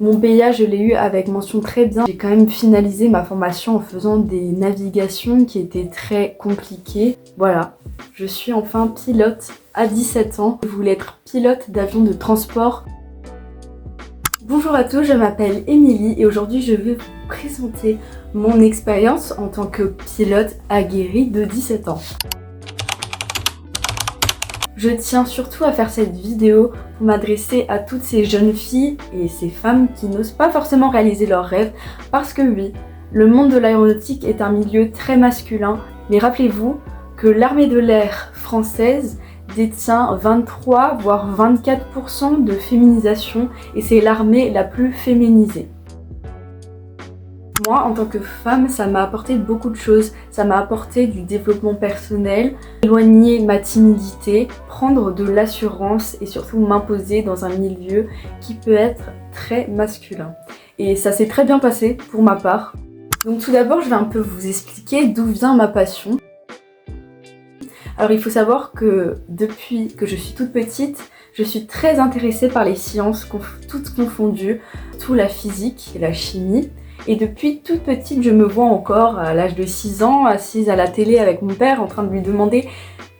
Mon BA, je l'ai eu avec mention très bien. J'ai quand même finalisé ma formation en faisant des navigations qui étaient très compliquées. Voilà, je suis enfin pilote à 17 ans. Je voulais être pilote d'avion de transport. Bonjour à tous, je m'appelle Émilie et aujourd'hui je vais vous présenter mon expérience en tant que pilote aguerri de 17 ans. Je tiens surtout à faire cette vidéo pour m'adresser à toutes ces jeunes filles et ces femmes qui n'osent pas forcément réaliser leurs rêves parce que oui, le monde de l'aéronautique est un milieu très masculin, mais rappelez-vous que l'armée de l'air française détient 23 voire 24% de féminisation et c'est l'armée la plus féminisée. Moi, en tant que femme, ça m'a apporté beaucoup de choses. Ça m'a apporté du développement personnel, éloigner ma timidité, prendre de l'assurance et surtout m'imposer dans un milieu qui peut être très masculin. Et ça s'est très bien passé pour ma part. Donc tout d'abord, je vais un peu vous expliquer d'où vient ma passion. Alors il faut savoir que depuis que je suis toute petite, je suis très intéressée par les sciences, toutes confondues, tout la physique et la chimie. Et depuis toute petite, je me vois encore à l'âge de 6 ans, assise à la télé avec mon père en train de lui demander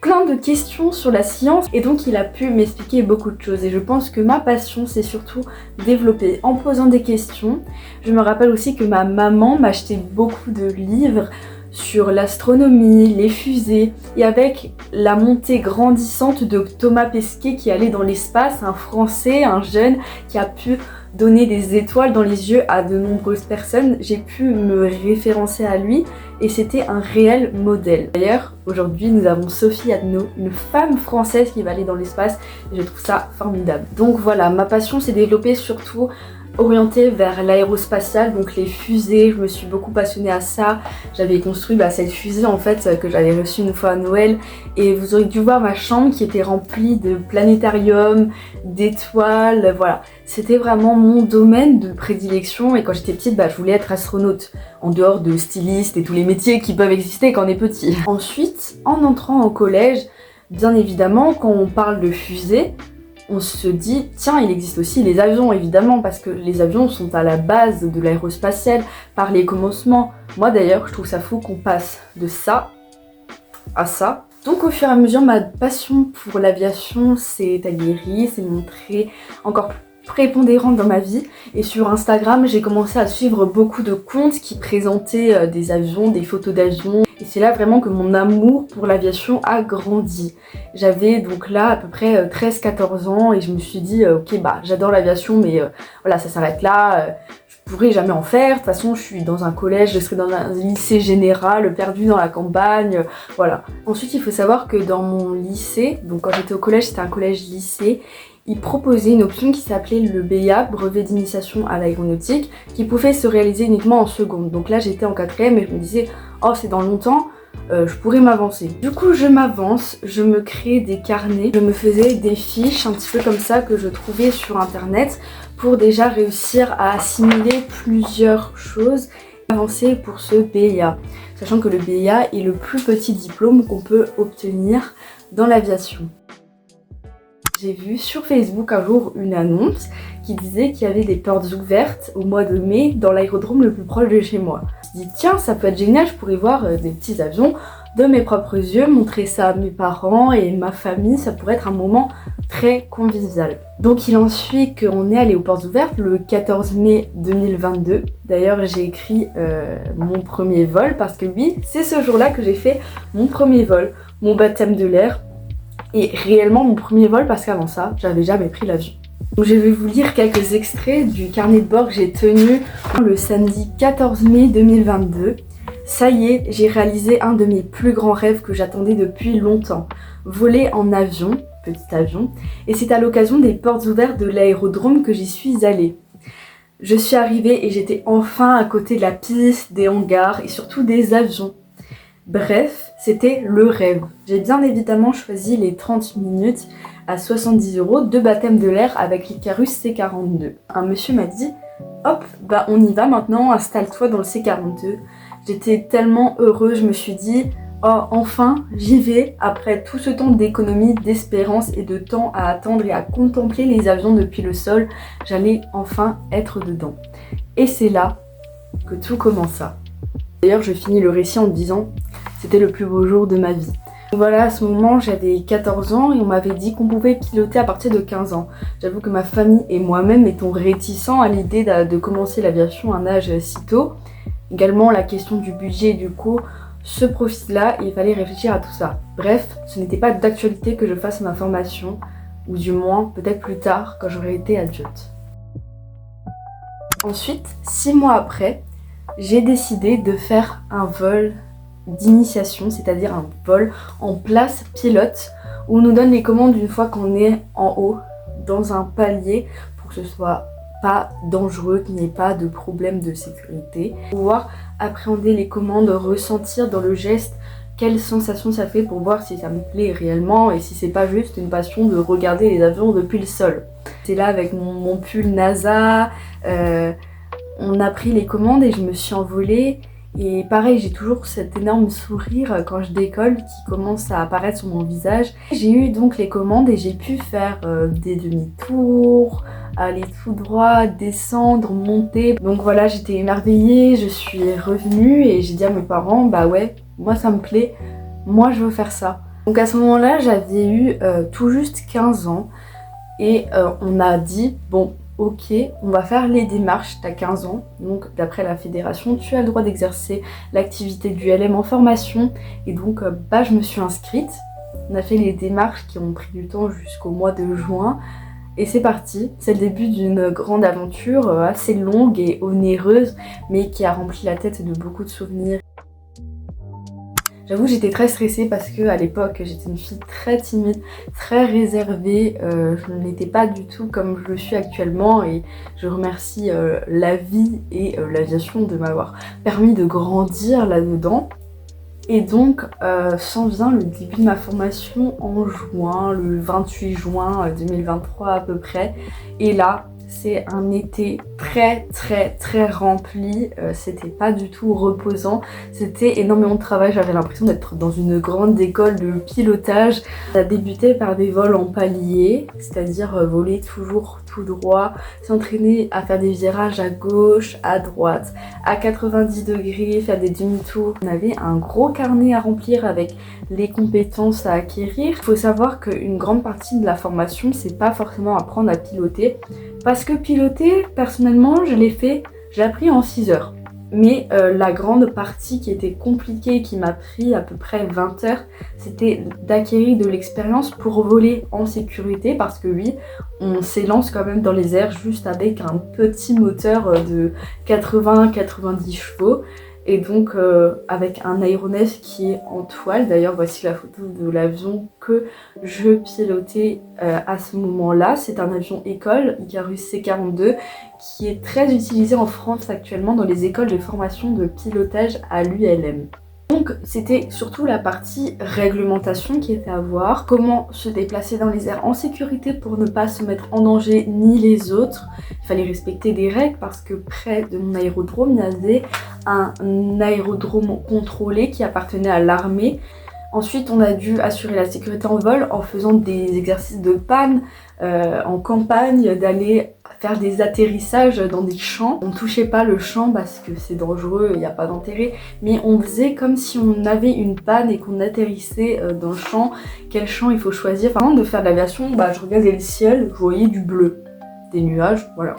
plein de questions sur la science. Et donc il a pu m'expliquer beaucoup de choses. Et je pense que ma passion, c'est surtout développer en posant des questions. Je me rappelle aussi que ma maman m'achetait beaucoup de livres sur l'astronomie, les fusées, et avec la montée grandissante de Thomas Pesquet qui allait dans l'espace, un Français, un jeune qui a pu donner des étoiles dans les yeux à de nombreuses personnes, j'ai pu me référencer à lui et c'était un réel modèle. D'ailleurs, aujourd'hui, nous avons Sophie Adno, une femme française qui va aller dans l'espace et je trouve ça formidable. Donc voilà, ma passion s'est développée surtout orientée vers l'aérospatiale, donc les fusées, je me suis beaucoup passionnée à ça. J'avais construit cette fusée en fait que j'avais reçue une fois à Noël et vous aurez dû voir ma chambre qui était remplie de planétariums, d'étoiles, voilà. C'était vraiment mon domaine de prédilection et quand j'étais petite, je voulais être astronaute, en dehors de styliste et tous les métiers qui peuvent exister quand on est petit. Ensuite, en entrant au collège, bien évidemment, quand on parle de fusée, on se dit, tiens, il existe aussi les avions, évidemment, parce que les avions sont à la base de l'aérospatiale, par les commencements. Moi d'ailleurs, je trouve ça fou qu'on passe de ça à ça. Donc au fur et à mesure, ma passion pour l'aviation s'est aguerrie, s'est montrée encore plus prépondérante dans ma vie. Et sur Instagram, j'ai commencé à suivre beaucoup de comptes qui présentaient des avions, des photos d'avions. Et c'est là vraiment que mon amour pour l'aviation a grandi. J'avais donc là à peu près 13-14 ans et je me suis dit ok j'adore l'aviation mais voilà ça s'arrête là, je pourrais jamais en faire. De toute façon je suis dans un collège, je serai dans un lycée général, perdu dans la campagne, voilà. Ensuite il faut savoir que dans mon lycée, donc quand j'étais au collège c'était un collège-lycée, ils proposaient une option qui s'appelait le BA, brevet d'initiation à l'aéronautique, qui pouvait se réaliser uniquement en seconde. Donc là j'étais en 4ème et je me disais oh c'est dans longtemps, je pourrais m'avancer. Du coup je m'avance, je me crée des carnets, je me faisais des fiches un petit peu comme ça que je trouvais sur internet pour déjà réussir à assimiler plusieurs choses, avancer pour ce BA. Sachant que le BA est le plus petit diplôme qu'on peut obtenir dans l'aviation. J'ai vu sur Facebook un jour une annonce qui disait qu'il y avait des portes ouvertes au mois de mai dans l'aérodrome le plus proche de chez moi. Je me suis dit tiens ça peut être génial, je pourrais voir des petits avions de mes propres yeux, montrer ça à mes parents et ma famille, ça pourrait être un moment très convivial. Donc il en suit qu'on est allé aux portes ouvertes le 14 mai 2022. D'ailleurs j'ai écrit mon premier vol parce que oui c'est ce jour-là que j'ai fait mon premier vol, mon baptême de l'air. Et réellement mon premier vol parce qu'avant ça, j'avais jamais pris l'avion. Donc je vais vous lire quelques extraits du carnet de bord que j'ai tenu le samedi 14 mai 2022. Ça y est, j'ai réalisé un de mes plus grands rêves que j'attendais depuis longtemps. Voler en avion, petit avion, et c'est à l'occasion des portes ouvertes de l'aérodrome que j'y suis allée. Je suis arrivée et j'étais enfin à côté de la piste, des hangars et surtout des avions. Bref, c'était le rêve. J'ai bien évidemment choisi les 30 minutes à 70 € de baptême de l'air avec l'Icarus C42. Un monsieur m'a dit hop, on y va maintenant, installe-toi dans le C42. J'étais tellement heureuse, je me suis dit Oh, enfin, j'y vais. Après tout ce temps d'économie, d'espérance et de temps à attendre et à contempler les avions depuis le sol, j'allais enfin être dedans. Et c'est là que tout commença. D'ailleurs, je finis le récit en me disant « C'était le plus beau jour de ma vie ». Voilà, à ce moment, j'avais 14 ans et on m'avait dit qu'on pouvait piloter à partir de 15 ans. J'avoue que ma famille et moi-même étions réticents à l'idée de commencer l'aviation à un âge si tôt. Également, la question du budget et du coût se profile-là et il fallait réfléchir à tout ça. Bref, ce n'était pas d'actualité que je fasse ma formation, ou du moins peut-être plus tard quand j'aurai été adulte. Ensuite, 6 mois après, j'ai décidé de faire un vol d'initiation, c'est-à-dire un vol en place pilote où on nous donne les commandes une fois qu'on est en haut dans un palier pour que ce soit pas dangereux, qu'il n'y ait pas de problème de sécurité. Pouvoir appréhender les commandes, ressentir dans le geste quelle sensation ça fait pour voir si ça me plaît réellement et si c'est pas juste une passion de regarder les avions depuis le sol. C'est là avec mon pull NASA, on a pris les commandes et je me suis envolée. Et pareil, j'ai toujours cet énorme sourire quand je décolle qui commence à apparaître sur mon visage. J'ai eu donc les commandes et j'ai pu faire des demi-tours, aller tout droit, descendre, monter. Donc voilà, j'étais émerveillée, je suis revenue et j'ai dit à mes parents, bah ouais, moi ça me plaît, moi je veux faire ça. Donc à ce moment-là, j'avais eu tout juste 15 ans et on a dit, bon, ok, on va faire les démarches, t'as 15 ans, donc d'après la fédération, tu as le droit d'exercer l'activité du LM en formation. Et donc, je me suis inscrite. On a fait les démarches qui ont pris du temps jusqu'au mois de juin. Et c'est parti, c'est le début d'une grande aventure assez longue et onéreuse, mais qui a rempli la tête de beaucoup de souvenirs. J'avoue, j'étais très stressée parce que à l'époque, j'étais une fille très timide, très réservée. Je n'étais pas du tout comme je le suis actuellement et je remercie la vie et l'aviation de m'avoir permis de grandir là-dedans. Et donc, s'en vient le début de ma formation en juin, le 28 juin 2023 à peu près. Et là, c'est un été très rempli, c'était pas du tout reposant, c'était énormément de travail, j'avais l'impression d'être dans une grande école de pilotage. Ça a débuté par des vols en palier, c'est-à-dire voler toujours tout droit, s'entraîner à faire des virages à gauche, à droite, à 90 degrés, faire des demi-tours. On avait un gros carnet à remplir avec les compétences à acquérir. Il faut savoir qu'une grande partie de la formation, c'est pas forcément apprendre à piloter, parce que piloter, personnellement, je l'ai appris en 6 heures. Mais la grande partie qui était compliquée, qui m'a pris à peu près 20 heures, c'était d'acquérir de l'expérience pour voler en sécurité, parce que oui, on s'élance quand même dans les airs juste avec un petit moteur de 80-90 chevaux. Et donc avec un aéronef qui est en toile. D'ailleurs, voici la photo de l'avion que je pilotais à ce moment-là. C'est un avion école, Icarus C-42, qui est très utilisé en France actuellement dans les écoles de formation de pilotage à l'ULM. Donc c'était surtout la partie réglementation qui était à voir, comment se déplacer dans les airs en sécurité pour ne pas se mettre en danger ni les autres. Il fallait respecter des règles parce que près de mon aérodrome, il y avait un aérodrome contrôlé qui appartenait à l'armée. Ensuite, on a dû assurer la sécurité en vol en faisant des exercices de panne en campagne, d'aller faire des atterrissages dans des champs. On ne touchait pas le champ parce que c'est dangereux, il n'y a pas d'intérêt, mais on faisait comme si on avait une panne et qu'on atterrissait dans le champ. Quel champ il faut choisir? Avant de faire de l'aviation, je regardais le ciel, je voyais du bleu, des nuages, voilà.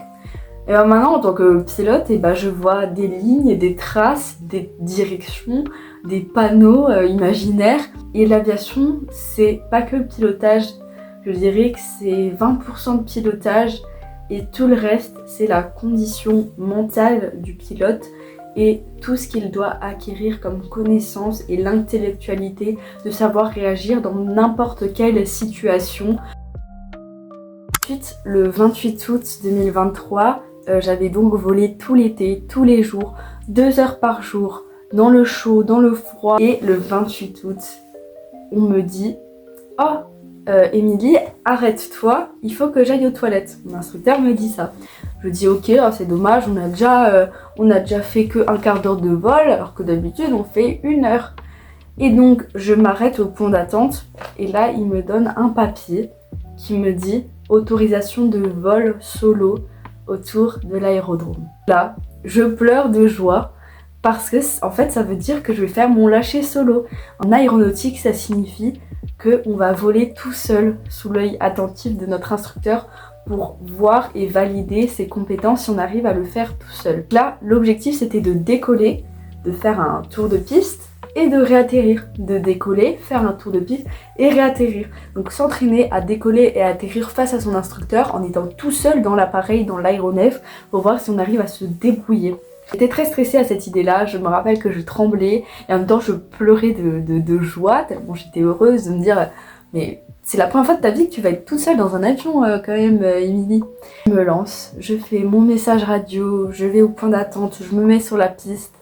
Et maintenant, en tant que pilote, je vois des lignes, des traces, des directions, des panneaux imaginaires. Et l'aviation, c'est pas que le pilotage. Je dirais que c'est 20% de pilotage et tout le reste, c'est la condition mentale du pilote et tout ce qu'il doit acquérir comme connaissance et l'intellectualité de savoir réagir dans n'importe quelle situation. Ensuite, le 28 août 2023, j'avais donc volé tout l'été, tous les jours, 2 heures par jour, dans le chaud, dans le froid. Et le 28 août, on me dit « Oh, Émilie, arrête-toi, il faut que j'aille aux toilettes. » Mon instructeur me dit ça. Je dis « Ok, c'est dommage, on a déjà fait que un quart d'heure de vol, alors que d'habitude on fait 1 heure. » Et donc je m'arrête au point d'attente et là il me donne un papier qui me dit autorisation de vol solo autour de l'aérodrome. Là, je pleure de joie parce que en fait ça veut dire que je vais faire mon lâcher solo. En aéronautique, ça signifie qu'on va voler tout seul sous l'œil attentif de notre instructeur pour voir et valider ses compétences si on arrive à le faire tout seul. Là, l'objectif c'était de décoller, de faire un tour de piste et de réatterrir, de décoller, faire un tour de piste et réatterrir. Donc s'entraîner à décoller et à atterrir face à son instructeur en étant tout seul dans l'appareil, dans l'aéronef, pour voir si on arrive à se débrouiller. J'étais très stressée à cette idée-là, je me rappelle que je tremblais et en même temps je pleurais de joie, tellement j'étais heureuse de me dire mais c'est la première fois de ta vie que tu vas être toute seule dans un avion quand même, Émilie. Je me lance, je fais mon message radio, je vais au point d'attente, je me mets sur la piste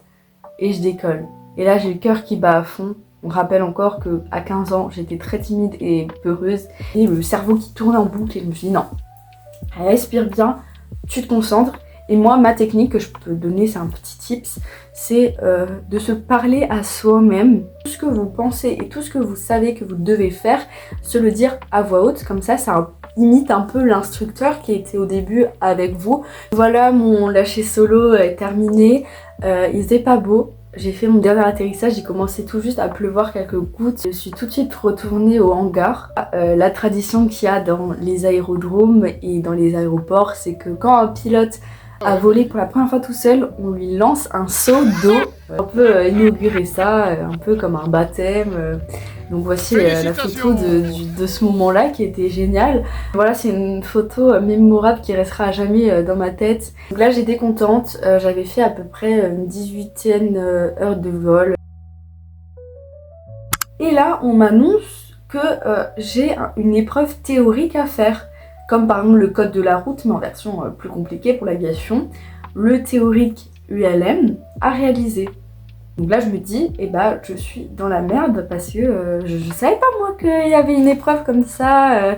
et je décolle. Et là j'ai le cœur qui bat à fond. On rappelle encore qu'à 15 ans j'étais très timide et peureuse et le cerveau qui tournait en boucle et je me suis dit non, respire bien, tu te concentres. Et moi ma technique que je peux donner, c'est un petit tips, c'est de se parler à soi-même. Tout ce que vous pensez et tout ce que vous savez que vous devez faire, se le dire à voix haute, comme ça imite un peu l'instructeur qui était au début avec vous. Voilà, mon lâcher solo est terminé, il faisait pas beau. J'ai fait mon dernier atterrissage, il commençait tout juste à pleuvoir quelques gouttes. Je suis tout de suite retournée au hangar. La tradition qu'il y a dans les aérodromes et dans les aéroports, c'est que quand un pilote a volé pour la première fois tout seul, on lui lance un seau d'eau. On peut inaugurer ça, un peu comme un baptême. Donc voici la photo de ce moment-là qui était génial. Voilà, c'est une photo mémorable qui restera à jamais dans ma tête. Donc là j'étais contente, j'avais fait à peu près une 18e heure de vol. Et là on m'annonce que j'ai une épreuve théorique à faire. Comme par exemple le code de la route, mais en version plus compliquée pour l'aviation. Le théorique ULM à réaliser. Donc là je me dis, eh ben je suis dans la merde parce que je savais pas moi qu'il y avait une épreuve comme ça,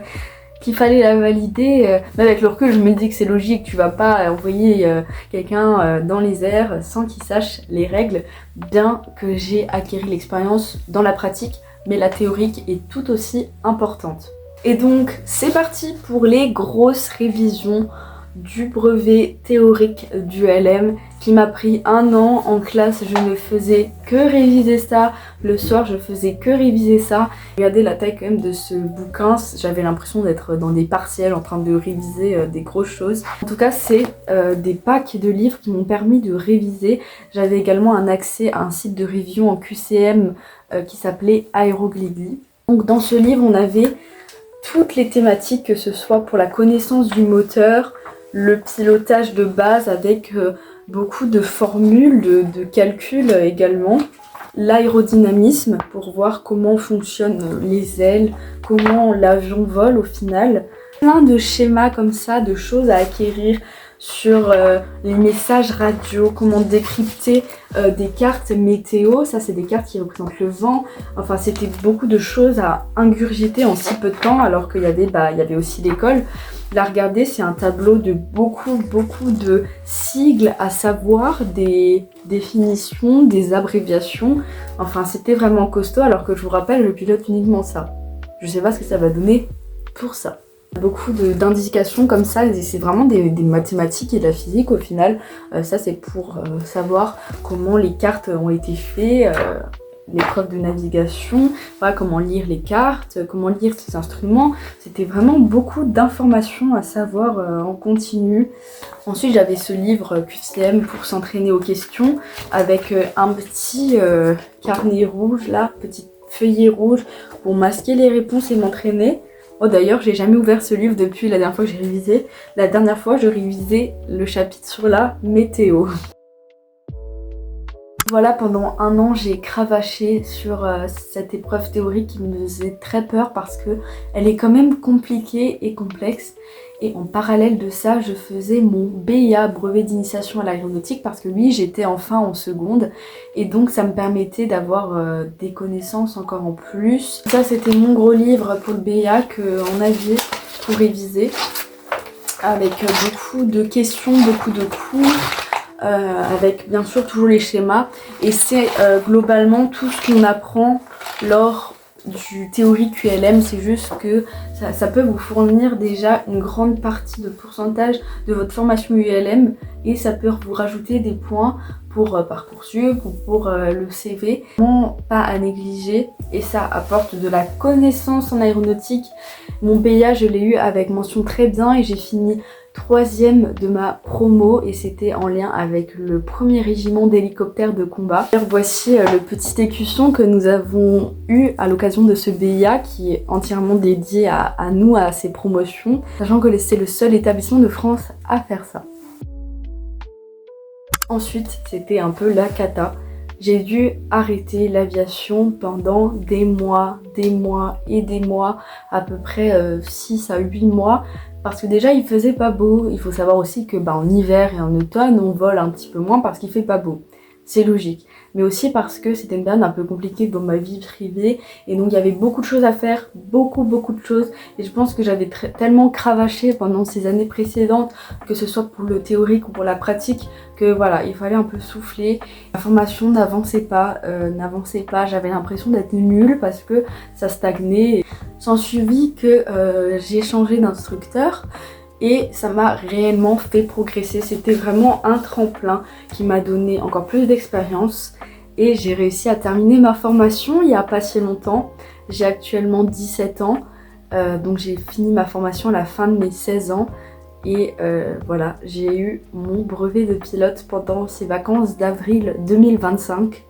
qu'il fallait la valider. Mais avec le recul je me dis que c'est logique, tu vas pas envoyer quelqu'un dans les airs sans qu'il sache les règles, bien que j'ai acquis l'expérience dans la pratique, mais la théorique est tout aussi importante. Et donc c'est parti pour les grosses révisions du brevet théorique du LM qui m'a pris 1 an en classe. Je ne faisais que réviser ça, le soir je faisais que réviser ça. Regardez la taille quand même de ce bouquin, j'avais l'impression d'être dans des partiels en train de réviser des grosses choses. En tout cas c'est des packs de livres qui m'ont permis de réviser. J'avais également un accès à un site de révision en QCM qui s'appelait Aeroglidly. Donc dans ce livre on avait toutes les thématiques, que ce soit pour la connaissance du moteur, le pilotage de base avec beaucoup de formules, de calculs également, l'aérodynamisme pour voir comment fonctionnent les ailes, comment l'avion vole au final, plein de schémas comme ça, de choses à acquérir sur les messages radio, comment décrypter des cartes météo, ça c'est des cartes qui représentent le vent, enfin c'était beaucoup de choses à ingurgiter en si peu de temps alors qu'il y avait aussi l'école. Là regardez, c'est un tableau de beaucoup de sigles à savoir, des définitions, des abréviations, enfin c'était vraiment costaud alors que je vous rappelle je pilote uniquement ça. Je sais pas ce que ça va donner pour ça. Beaucoup d'indications comme ça, c'est vraiment des mathématiques et de la physique au final. Ça c'est pour savoir comment les cartes ont été faites, l'épreuve de navigation, voilà, comment lire les cartes, comment lire ces instruments. C'était vraiment beaucoup d'informations à savoir en continu. Ensuite j'avais ce livre QCM pour s'entraîner aux questions avec un petit carnet rouge là, petit feuillet rouge pour masquer les réponses et m'entraîner. Oh d'ailleurs j'ai jamais ouvert ce livre depuis la dernière fois que j'ai révisé. La dernière fois je révisais le chapitre sur la météo. Voilà, pendant 1 an j'ai cravaché sur cette épreuve théorique qui me faisait très peur parce que elle est quand même compliquée et complexe. Et en parallèle de ça, je faisais mon BIA, brevet d'initiation à l'aéronautique, parce que lui, j'étais enfin en seconde. Et donc, ça me permettait d'avoir des connaissances encore en plus. Ça, c'était mon gros livre pour le BIA qu'on avait pour réviser. Avec beaucoup de questions, beaucoup de cours. avec bien sûr toujours les schémas. Et c'est globalement tout ce qu'on apprend lors du théorique ULM, c'est juste que ça peut vous fournir déjà une grande partie de pourcentage de votre formation ULM et ça peut vous rajouter des points pour Parcoursup ou pour le CV. Vraiment pas à négliger et ça apporte de la connaissance en aéronautique. Mon BA je l'ai eu avec mention très bien et j'ai fini 3e de ma promo et c'était en lien avec le 1er régiment d'hélicoptères de combat. Voici le petit écusson que nous avons eu à l'occasion de ce BIA qui est entièrement dédié à nous, à ces promotions, sachant que c'est le seul établissement de France à faire ça. Ensuite, c'était un peu la cata. J'ai dû arrêter l'aviation pendant des mois et des mois, à peu près 6 à 8 mois. Parce que déjà il faisait pas beau, il faut savoir aussi que en hiver et en automne on vole un petit peu moins parce qu'il fait pas beau, c'est logique. Mais aussi parce que c'était une période un peu compliquée dans ma vie privée et donc il y avait beaucoup de choses à faire, beaucoup de choses. Et je pense que j'avais tellement cravaché pendant ces années précédentes, que ce soit pour le théorique ou pour la pratique, que voilà, il fallait un peu souffler. La formation n'avançait pas, j'avais l'impression d'être nulle parce que ça stagnait. S'en suivit que j'ai changé d'instructeur et ça m'a réellement fait progresser. C'était vraiment un tremplin qui m'a donné encore plus d'expérience et j'ai réussi à terminer ma formation il n'y a pas si longtemps. J'ai actuellement 17 ans, donc j'ai fini ma formation à la fin de mes 16 ans et voilà, j'ai eu mon brevet de pilote pendant ces vacances d'avril 2025.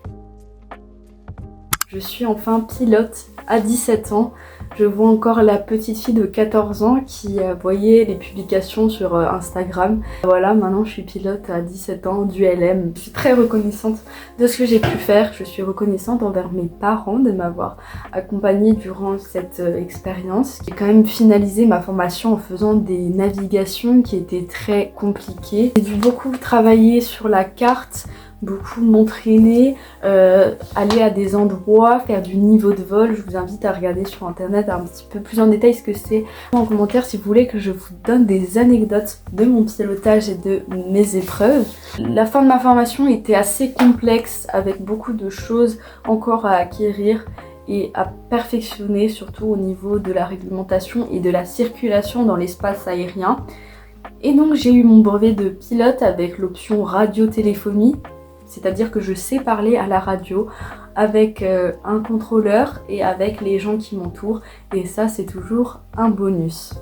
Je suis enfin pilote à 17 ans. Je vois encore la petite fille de 14 ans qui voyait les publications sur Instagram. Voilà, maintenant je suis pilote à 17 ans d'ULM. Je suis très reconnaissante de ce que j'ai pu faire. Je suis reconnaissante envers mes parents de m'avoir accompagnée durant cette expérience. J'ai quand même finalisé ma formation en faisant des navigations qui étaient très compliquées. J'ai dû beaucoup travailler sur la carte, beaucoup m'entraîner, aller à des endroits, faire du niveau de vol. Je vous invite à regarder sur internet un petit peu plus en détail ce que c'est en commentaire si vous voulez que je vous donne des anecdotes de mon pilotage et de mes épreuves. La fin de ma formation était assez complexe avec beaucoup de choses encore à acquérir et à perfectionner, surtout au niveau de la réglementation et de la circulation dans l'espace aérien. Et donc j'ai eu mon brevet de pilote avec l'option radiotéléphonie. C'est-à-dire que je sais parler à la radio avec un contrôleur et avec les gens qui m'entourent. Et ça, c'est toujours un bonus.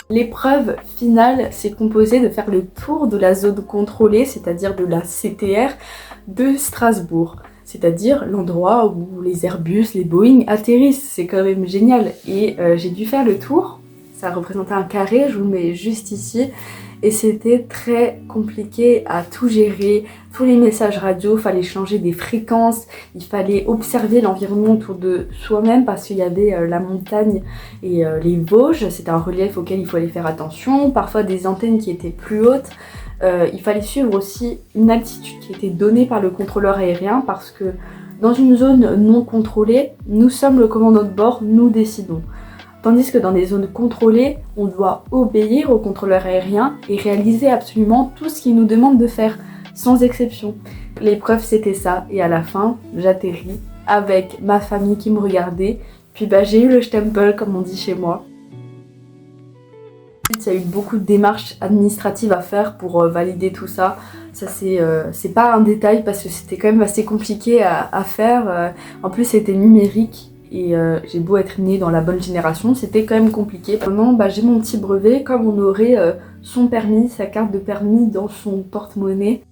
L'épreuve finale s'est composée de faire le tour de la zone contrôlée, c'est-à-dire de la CTR de Strasbourg. C'est-à-dire l'endroit où les Airbus, les Boeing atterrissent. C'est quand même génial. Et j'ai dû faire le tour. Ça représentait un carré, je vous le mets juste ici. Et c'était très compliqué à tout gérer, tous les messages radio, il fallait changer des fréquences, il fallait observer l'environnement autour de soi-même parce qu'il y avait la montagne et les Vosges, c'était un relief auquel il fallait faire attention, parfois des antennes qui étaient plus hautes. Il fallait suivre aussi une altitude qui était donnée par le contrôleur aérien parce que dans une zone non contrôlée, nous sommes le commandant de bord, nous décidons. Tandis que dans des zones contrôlées, on doit obéir au contrôleur aérien et réaliser absolument tout ce qu'il nous demande de faire, sans exception. L'épreuve c'était ça, et à la fin, j'atterris avec ma famille qui me regardait, puis j'ai eu le stempel comme on dit chez moi. Il y a eu beaucoup de démarches administratives à faire pour valider tout ça. Ça c'est pas un détail parce que c'était quand même assez compliqué à faire. En plus c'était numérique. Et j'ai beau être née dans la bonne génération, c'était quand même compliqué. Maintenant, j'ai mon petit brevet comme on aurait son permis, sa carte de permis dans son porte-monnaie.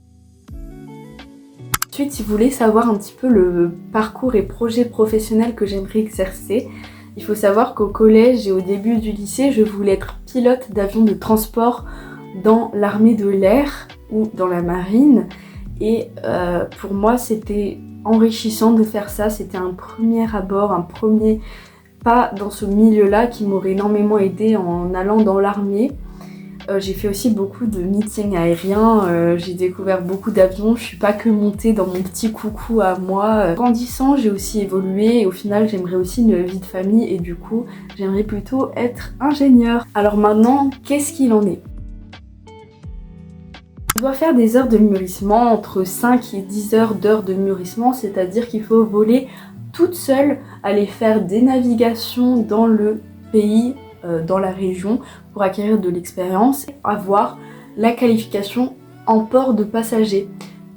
Ensuite, si vous voulez savoir un petit peu le parcours et projet professionnel que j'aimerais exercer, il faut savoir qu'au collège et au début du lycée, je voulais être pilote d'avion de transport dans l'armée de l'air ou dans la marine. Et pour moi, c'était enrichissant de faire ça, c'était un premier abord, un premier pas dans ce milieu-là qui m'aurait énormément aidé en allant dans l'armée. J'ai fait aussi beaucoup de meetings aériens, j'ai découvert beaucoup d'avions, je suis pas que montée dans mon petit coucou à moi. Grandissant, j'ai aussi évolué et au final j'aimerais aussi une vie de famille et du coup j'aimerais plutôt être ingénieure. Alors maintenant, qu'est-ce qu'il en est ? On doit faire des heures de mûrissement, entre 5 et 10 heures de mûrissement, c'est-à-dire qu'il faut voler toute seule, aller faire des navigations dans le pays, dans la région, pour acquérir de l'expérience, avoir la qualification en port de passager.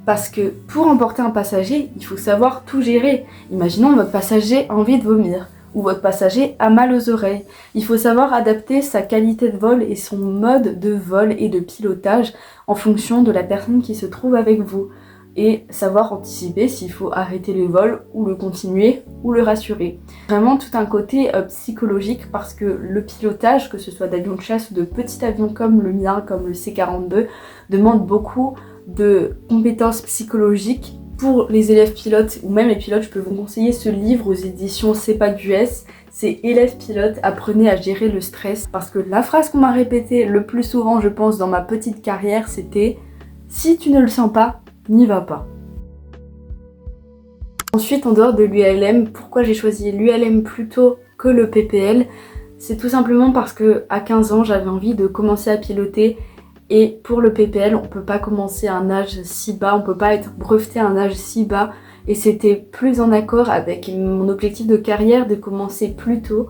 Parce que pour emporter un passager, il faut savoir tout gérer. Imaginons votre passager a envie de vomir, ou votre passager a mal aux oreilles. Il faut savoir adapter sa qualité de vol et son mode de vol et de pilotage en fonction de la personne qui se trouve avec vous. Et savoir anticiper s'il faut arrêter le vol ou le continuer ou le rassurer. Vraiment tout un côté psychologique parce que le pilotage, que ce soit d'avions de chasse ou de petits avions comme le mien, comme le C-42, demande beaucoup de compétences psychologiques. Pour les élèves pilotes ou même les pilotes, je peux vous conseiller ce livre aux éditions CEPAC-US. C'est Élèves pilotes, apprenez à gérer le stress. Parce que la phrase qu'on m'a répétée le plus souvent, je pense, dans ma petite carrière, c'était « Si tu ne le sens pas, n'y va pas ». Ensuite, en dehors de l'ULM, pourquoi j'ai choisi l'ULM plutôt que le PPL? C'est tout simplement parce que à 15 ans, j'avais envie de commencer à piloter. Et pour le PPL, on peut pas commencer à un âge si bas, on peut pas être breveté à un âge si bas. Et c'était plus en accord avec mon objectif de carrière de commencer plus tôt.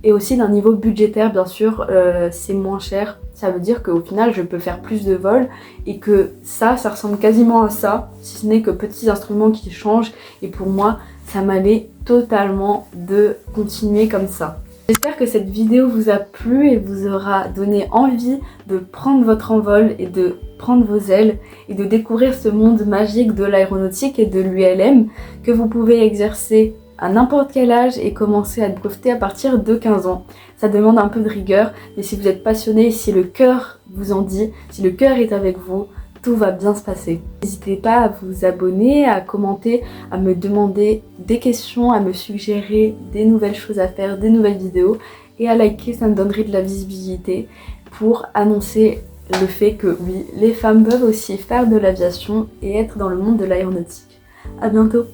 Et aussi d'un niveau budgétaire, bien sûr, c'est moins cher. Ça veut dire qu'au final, je peux faire plus de vols et que ça ressemble quasiment à ça, si ce n'est que petits instruments qui changent. Et pour moi, ça m'allait totalement de continuer comme ça. J'espère que cette vidéo vous a plu et vous aura donné envie de prendre votre envol et de prendre vos ailes et de découvrir ce monde magique de l'aéronautique et de l'ULM que vous pouvez exercer à n'importe quel âge et commencer à être breveté à partir de 15 ans. Ça demande un peu de rigueur, mais si vous êtes passionné, si le cœur vous en dit, si le cœur est avec vous, tout va bien se passer. N'hésitez pas à vous abonner, à commenter, à me demander des questions, à me suggérer des nouvelles choses à faire, des nouvelles vidéos et à liker, ça me donnerait de la visibilité pour annoncer le fait que oui, les femmes peuvent aussi faire de l'aviation et être dans le monde de l'aéronautique. À bientôt!